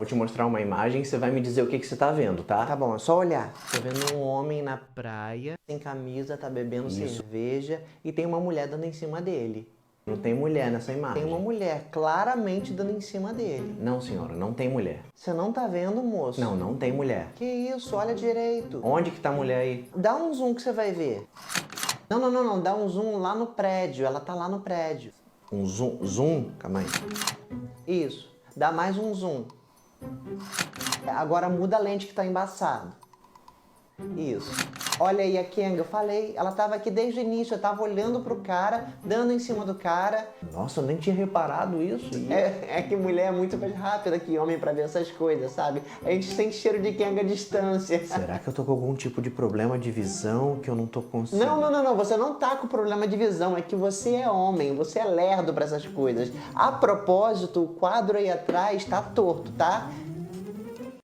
Vou te mostrar uma imagem e você vai me dizer o que você tá vendo, tá? Tá bom, é só olhar. Tô vendo um homem na praia, sem camisa, tá bebendo cerveja e tem uma mulher dando em cima dele. Não tem mulher nessa imagem. Tem uma mulher claramente dando em cima dele. Não, senhora, não tem mulher. Você não tá vendo, moço? Não, não tem mulher. Que isso, olha direito. Onde que tá a mulher aí? Dá um zoom que você vai ver. Não, dá um zoom lá no prédio, ela tá lá no prédio. Um zoom? Zoom? Calma aí. Isso, dá mais um zoom. Agora muda a lente que tá embaçado. Isso. Olha aí a Kenga, eu falei, ela tava aqui desde o início, eu tava olhando pro cara, dando em cima do cara. Nossa, eu nem tinha reparado isso. É que mulher é muito mais rápida que homem pra ver essas coisas, sabe? A gente sente cheiro de Kenga à distância. Será que eu tô com algum tipo de problema de visão que eu não tô conseguindo? Não, você não tá com problema de visão, é que você é homem, você é lerdo pra essas coisas. A propósito, o quadro aí atrás tá torto, tá?